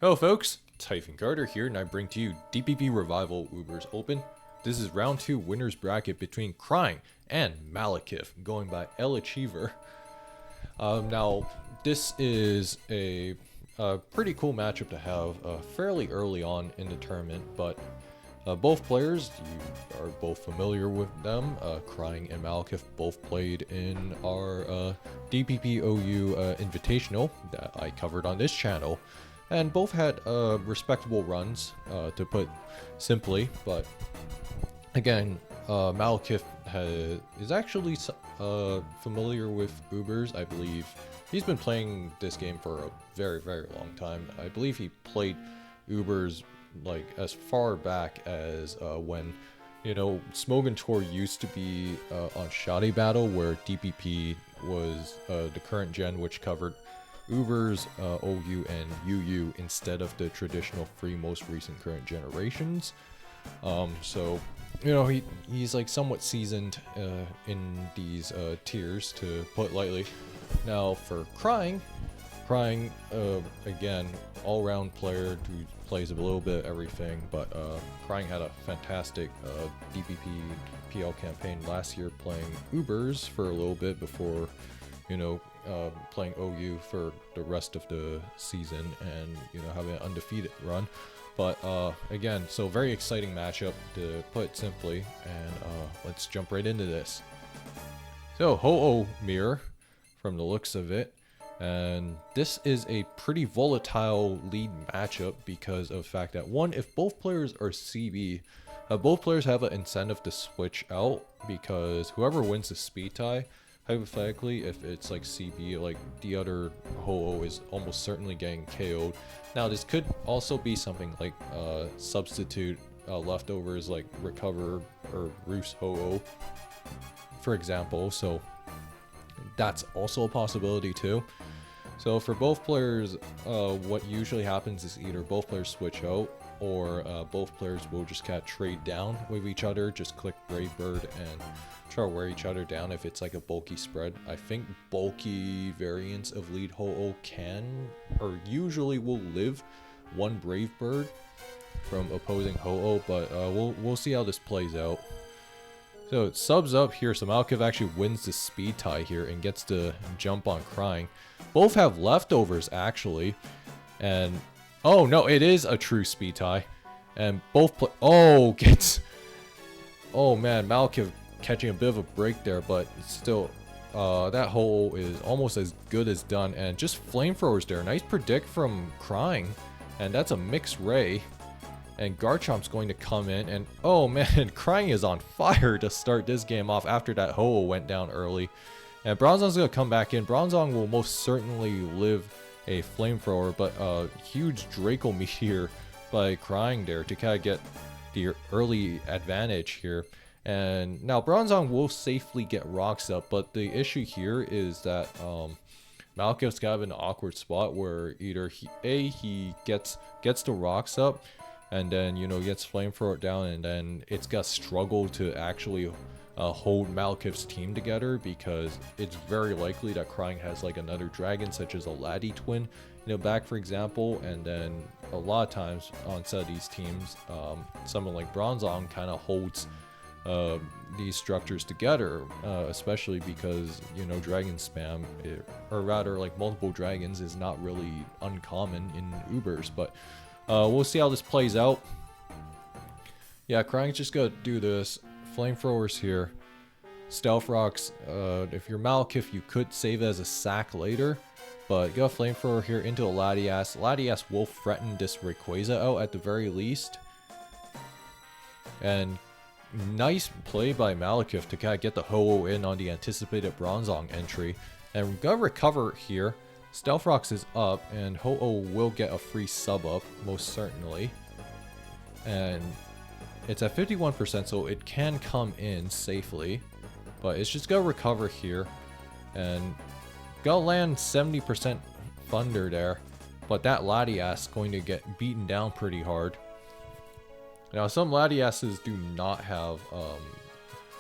Hello folks, Typhon Carter here, and I bring to you DPP Revival Ubers Open. This is round 2 winners bracket between Crying and Malekith, going by El Achiever. Now, this is a pretty cool matchup to have fairly early on in the tournament, but both players, you are both familiar with them. Crying and Malekith both played in our DPP OU Invitational that I covered on this channel. And both had respectable runs, to put simply, but again, Malekith is actually familiar with Ubers, I believe. He's been playing this game for a very, very long time. I believe he played Ubers like as far back as when, you know, Smogan Tour used to be on Shoddy Battle, where DPP was the current gen, which covered Ubers, OU, and UU instead of the traditional 3 most recent current generations. So, you know, he's like somewhat seasoned in these tiers, to put lightly. Now for Crying, again, all-round player who plays a little bit of everything, but Crying had a fantastic DPP PL campaign last year, playing Ubers for a little bit before, you know, playing OU for the rest of the season and, you know, having an undefeated run. But again, so very exciting matchup, to put it simply, and let's jump right into this. So Ho-Oh Mirror from the looks of it, and this is a pretty volatile lead matchup because of the fact that, one, if both players are CB, both players have an incentive to switch out, because whoever wins the speed tie, hypothetically, if it's like CB, like the other Ho-Oh is almost certainly getting KO'd. Now this could also be something like substitute leftovers, like Recover or Roos Ho-Oh, for example, so that's also a possibility too. So for both players, what usually happens is either both players switch out, or both players will just kind of trade down with each other, just click Brave Bird and try to wear each other down if it's like a bulky spread. I think bulky variants of lead Ho-Oh can, or usually will live one Brave Bird from opposing Ho-Oh, but we'll see how this plays out. So it subs up here, so Malekith actually wins the speed tie here and gets to jump on Crying. Both have leftovers actually, and oh no, it is a true speed tie, and both play. Oh, oh man, Malekith catching a bit of a break there, but still, that hole is almost as good as done, and just flamethrowers there. Nice predict from Crying, and that's a mixed ray. And Garchomp's going to come in, and oh man, Crying is on fire to start this game off after that Ho-Oh went down early. And Bronzong's going to come back in. Bronzong will most certainly live a flamethrower, but a huge Draco Meteor by Crying there to kind of get the early advantage here. And now Bronzong will safely get rocks up, but the issue here is that Malekith's kind of in an awkward spot where either he gets the rocks up, and then, you know, gets flamethrower down, and then it's got struggle to actually hold Malekith's team together, because it's very likely that Crying has like another dragon, such as a Laddie twin, you know, back for example, and then a lot of times on set of these teams, someone like Bronzong kind of holds these structures together, especially because, you know, dragon spam, or rather like multiple dragons, is not really uncommon in Ubers, but we'll see how this plays out. Yeah, Crying's just gonna do this. Flamethrowers here. Stealth Rocks, if you're Malekith, you could save it as a sack later, but got a Flamethrower here into a Latias. Latias will threaten this Rayquaza out at the very least. And nice play by Malekith to kind of get the Ho-Oh in on the anticipated Bronzong entry. And we're gonna recover here. Stealth Rocks is up, and Ho-Oh will get a free sub up, most certainly. And it's at 51%, so it can come in safely. But it's just gonna recover here. And gotta land 70% Thunder there. But that Latias is going to get beaten down pretty hard. Now, some Latiases do not have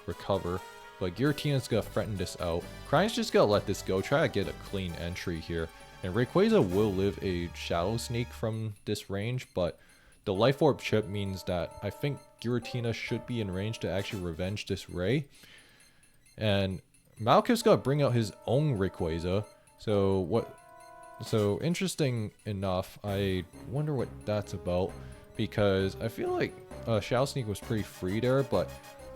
recover, but Giratina's gonna threaten this out. Crying's just gonna let this go, try to get a clean entry here. And Rayquaza will live a Shadow Sneak from this range, but the Life Orb chip means that I think Giratina should be in range to actually revenge this Ray. And Malekith's got to bring out his own Rayquaza. So interesting enough, I wonder what that's about, because I feel like Shadow Sneak was pretty free there, but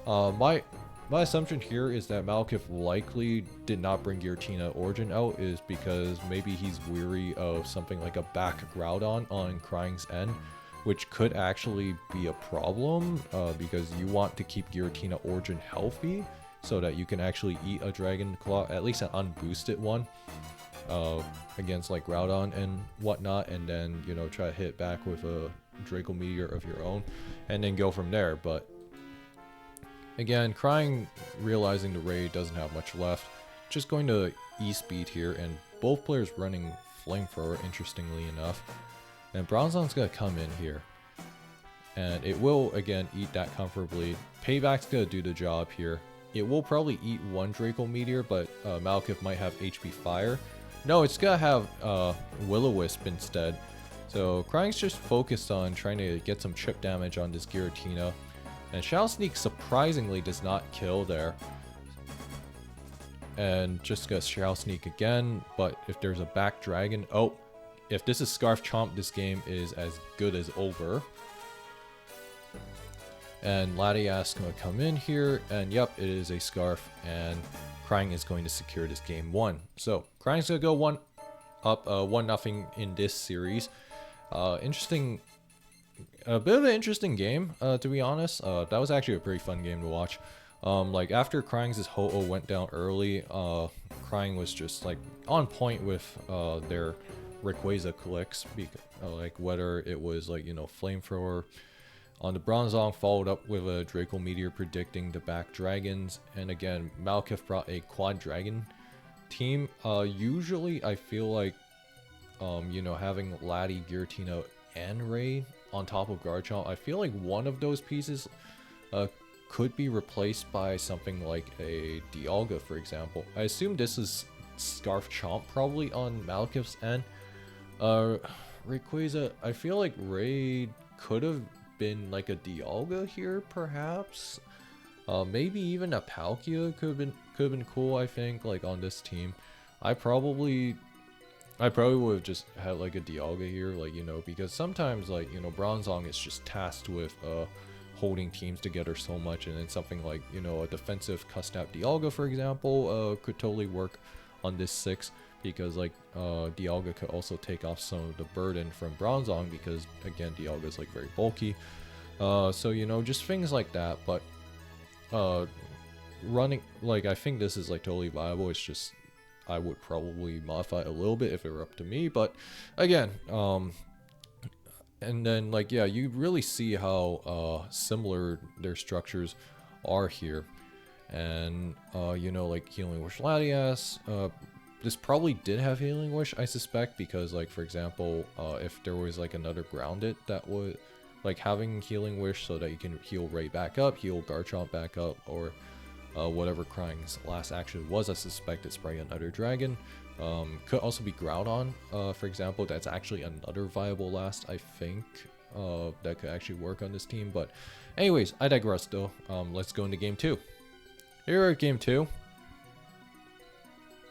my assumption here is that Malekith likely did not bring Giratina Origin out is because maybe he's weary of something like a back Groudon on Crying's End, which could actually be a problem because you want to keep Giratina Origin healthy so that you can actually eat a Dragon Claw, at least an unboosted one, against like Groudon and whatnot, and then, you know, try to hit back with a Draco Meteor of your own and then go from there. But again, Crying, realizing the Ray doesn't have much left, just going to E-Speed here, and both players running Flamethrower, interestingly enough. And Bronzong's going to come in here, and it will, again, eat that comfortably. Payback's going to do the job here. It will probably eat one Draco Meteor, but Malekith might have HP Fire. No, it's going to have Will-O-Wisp instead. So Crying's just focused on trying to get some chip damage on this Giratina. And Shadow Sneak surprisingly does not kill there. And just gonna Shadow Sneak again, but if there's a back dragon... Oh, if this is Scarf Chomp, this game is as good as over. And Latias gonna come in here, and yep, it is a Scarf, and Crying is going to secure this game 1. So, Crying's gonna go 1-0 in this series. Interesting... A bit of an interesting game, to be honest. That was actually a pretty fun game to watch. Like, after Crying's Ho-Oh went down early, Crying was just, like, on point with their Rayquaza clicks. Like, whether it was, like, you know, Flamethrower on the Bronzong, followed up with a Draco Meteor predicting the back dragons. And again, Malekith brought a quad dragon team. Usually, I feel like, you know, having Lati, Giratina, and Ray on top of Garchomp, I feel like one of those pieces could be replaced by something like a Dialga, for example. I assume this is Scarf Chomp probably on Malekith's end. Rayquaza, I feel like Ray could have been like a Dialga here, perhaps. Maybe even a Palkia could have been cool, I think, like on this team. I probably would have just had like a Dialga here, like, you know, because sometimes, like, you know, Bronzong is just tasked with holding teams together so much, and then something like, you know, a defensive Custap Dialga, for example, could totally work on this 6, because like Dialga could also take off some of the burden from Bronzong, because again, Dialga is like very bulky. So, you know, just things like that. But running, like, I think this is like totally viable. It's just I would probably modify it a little bit if it were up to me, but again, and then, like, yeah, you really see how similar their structures are here. And you know, like Healing Wish Latias, this probably did have Healing Wish, I suspect, because, like, for example, if there was like another Grounded that would, like, having Healing Wish so that you can heal Ray back up, heal Garchomp back up, or whatever Crying's last action was, I suspect it's probably another dragon. Could also be Groudon, for example. That's actually another viable last, I think, that could actually work on this team. But anyways, I digress though. Let's go into game 2. Here we're at game 2.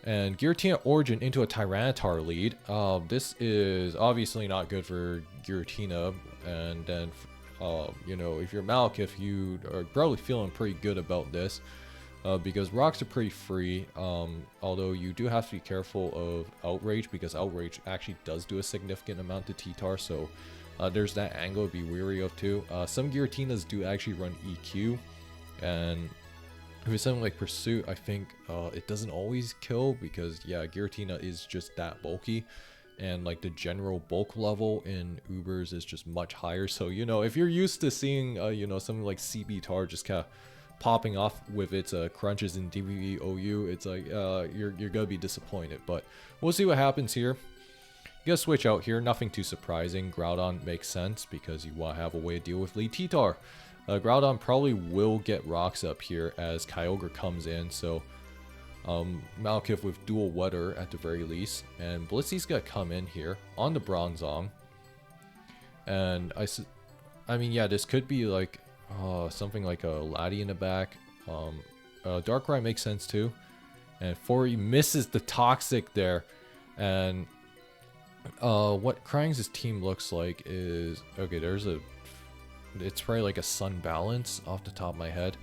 And Giratina Origin into a Tyranitar lead. This is obviously not good for Giratina. And then, you know, if you're Malekith, you are probably feeling pretty good about this. Because rocks are pretty free, although you do have to be careful of Outrage, because Outrage actually does do a significant amount to T-Tar, so there's that angle to be wary of too. Some Giratinas do actually run EQ, and if it's something like Pursuit, I think it doesn't always kill, because yeah, Giratina is just that bulky, and like the general bulk level in Ubers is just much higher. So, you know, if you're used to seeing you know, something like CB Tar just kind of popping off with its crunches in DPP OU, it's like you're gonna be disappointed. But we'll see what happens here. You gotta switch out here, nothing too surprising. Groudon makes sense because you want to have a way to deal with lead T-Tar. Groudon probably will get rocks up here as Kyogre comes in, so Malekith with dual weather at the very least, and Blissey's gonna come in here on the Bronzong, and I mean, yeah, this could be like something like a Laddie in the back. Darkrai makes sense too, and Fori misses the Toxic there, and what Krang's team looks like is okay. It's probably like a Sun Balance off the top of my head.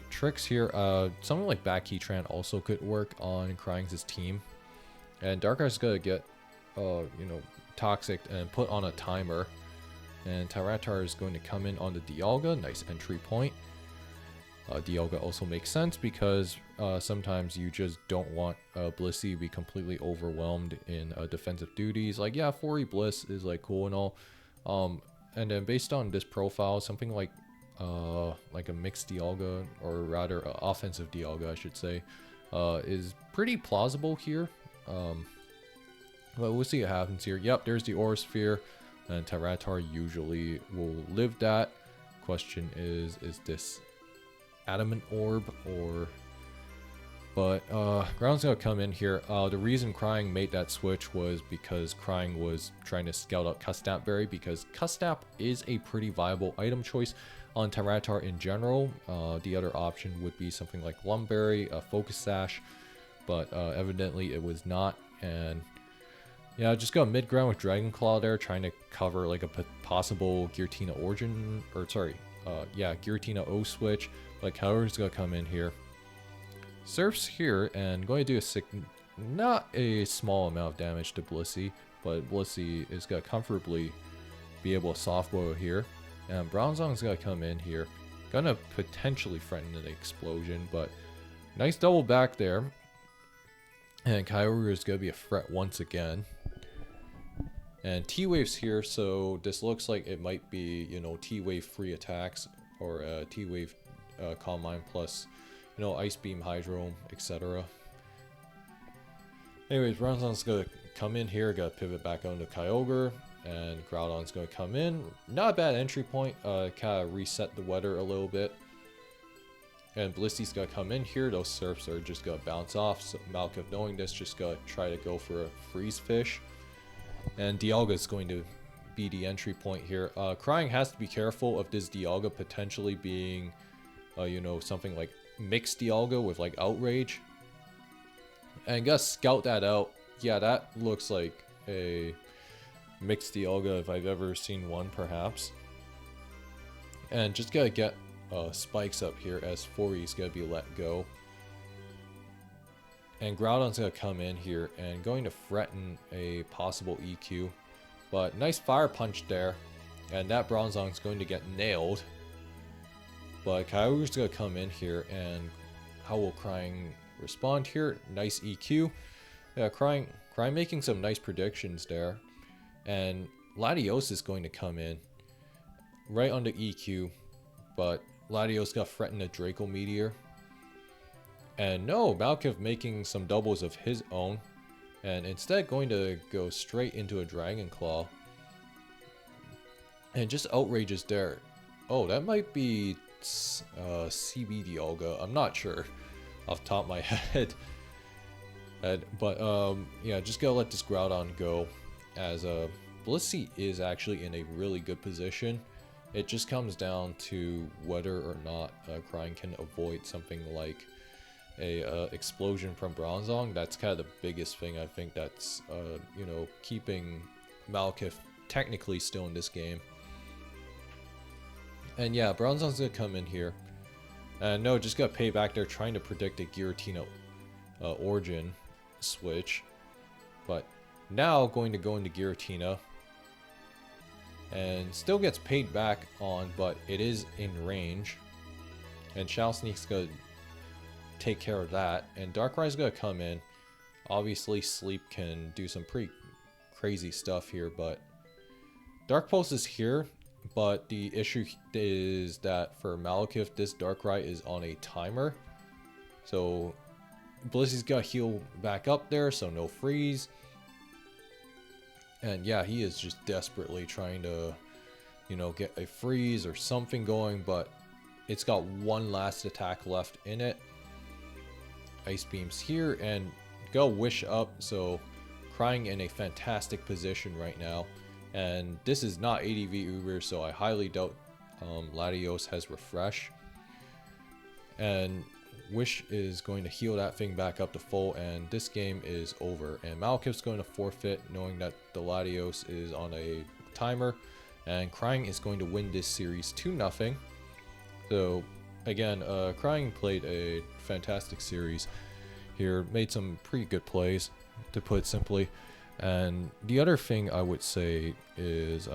Tricks here, something like back Heatran also could work on Krang's team, and Darkrai's gonna get you know, Toxic and put on a timer, and Tyranitar is going to come in on the Dialga. Nice entry point. Dialga also makes sense because sometimes you just don't want Blissey to be completely overwhelmed in defensive duties. Like, yeah, 4E Bliss is like cool and all, and then based on this profile, something like a mixed Dialga, or rather offensive Dialga I should say, is pretty plausible here. But we'll see what happens here. Yep, there's the Aura Sphere, and Tyranitar usually will live that. Question is this Adamant Orb or... But Ground's gonna come in here. The reason Crying made that switch was because Crying was trying to scout out Custap Berry, because Custap is a pretty viable item choice on Tyranitar in general. The other option would be something like Lumberry, Focus Sash, but evidently it was not. And yeah, just go mid ground with Dragon Claw there, trying to cover like a possible Giratina Origin, or sorry, yeah, Giratina O switch. Like, Howard's gonna come in here, Surfs here, and going to do not a small amount of damage to Blissey, but Blissey is gonna comfortably be able to soft boil here. And Bronzong's gonna come in here, gonna potentially threaten an explosion, but nice double back there. And Kyogre is gonna be a threat once again. And T-Wave's here, so this looks like it might be, you know, T-Wave free attacks, or T-Wave Calm Mind plus, you know, Ice Beam, Hydro, etc. Anyways, Bronzong's gonna come in here, gotta pivot back onto Kyogre, and Groudon's gonna come in. Not a bad entry point, kind of reset the weather a little bit. And Blissey's gonna come in here, those Surfs are just gonna bounce off, so Malekith, knowing this, just gonna try to go for a Freeze Fish. And Dialga is going to be the entry point here. Crying has to be careful of this Dialga potentially being, you know, something like mixed Dialga with like Outrage. And gotta scout that out. Yeah, that looks like a mixed Dialga if I've ever seen one, perhaps. And just gotta get spikes up here as Fori's gonna be let go. And Groudon's gonna come in here and going to threaten a possible EQ. But nice Fire Punch there. And that Bronzong's going to get nailed. But Kyogre's gonna come in here, and how will Crying respond here? Nice EQ. Yeah, Crying making some nice predictions there. And Latios is going to come in right on the EQ. But Latios got threatened a Draco Meteor. And no, Malekith making some doubles of his own, and instead going to go straight into a Dragon Claw. And just outrages there. Oh, that might be CB Dialga. I'm not sure off the top of my head. But yeah, just gotta let this Groudon go, as Blissey is actually in a really good position. It just comes down to whether or not Crying can avoid something like a explosion from Bronzong. That's kind of the biggest thing I think that's you know, keeping Malekith technically still in this game. And yeah, Bronzong's gonna come in here, and no, just gotta pay back there, trying to predict a Giratina Origin switch, but now going to go into Giratina, and still gets paid back on, but it is in range, and Shao Sneak's gonna take care of that, and Darkrai's gonna come in. Obviously Sleep can do some pretty crazy stuff here, but Dark Pulse is here, but the issue is that for Malekith, this Darkrai is on a timer, so Blissey's gotta heal back up there, so no freeze. And yeah, he is just desperately trying to, you know, get a freeze or something going, but it's got one last attack left in it. ice beams here and go wish up. So Crying in a fantastic position right now, and this is not ADV Uber, so I highly doubt Latios has refresh. And Wish is going to heal that thing back up to full, and this game is over. And Malekith's going to forfeit, knowing that the Latios is on a timer, and Crying is going to win this series 2-0. So again, Crying played a fantastic series here, made some pretty good plays, to put it simply. And the other thing I would say is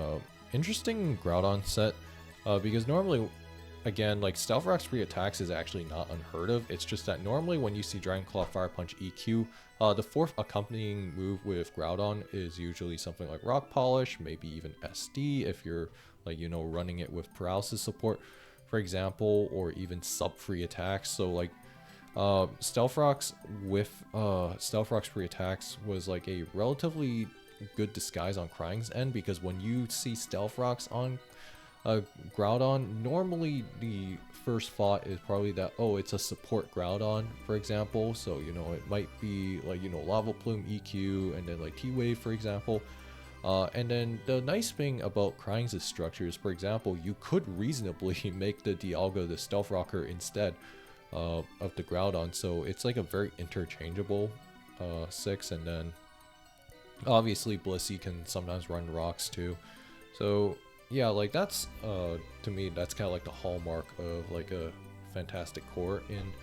interesting Groudon set, because normally, again, like Stealth Rock's free attacks is actually not unheard of. It's just that normally when you see Dragon Claw, Fire Punch, EQ, the fourth accompanying move with Groudon is usually something like Rock Polish, maybe even SD if you're like, you know, running it with paralysis support, for example, or even sub free attacks. So like Stealth Rock's free attacks was like a relatively good disguise on Crying's end, because when you see Stealth Rocks on Groudon, normally the first thought is probably that, oh, it's a support Groudon, for example. So, you know, it might be like, you know, Lava Plume, EQ, and then like T-Wave, for example. And then the nice thing about Crying's structure is, for example, you could reasonably make the Dialga the Stealth Rocker instead of the Groudon, so it's like a very interchangeable 6. And then obviously Blissey can sometimes run rocks too. So yeah, like that's to me, that's kind of like the hallmark of like a fantastic core in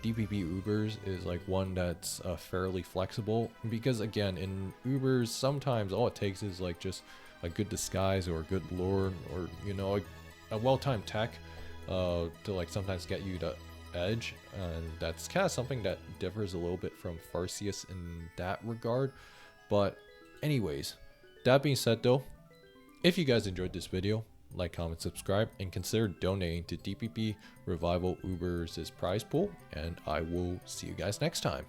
DPP Ubers, is like one that's fairly flexible, because again, in Ubers sometimes all it takes is like just a good disguise or a good lure, or, you know, a well-timed tech to like sometimes get you to edge. And that's kind of something that differs a little bit from Farseus in that regard. But anyways, that being said though, if you guys enjoyed this video, like, comment, subscribe, and consider donating to DPP Revival Ubers' prize pool, and I will see you guys next time.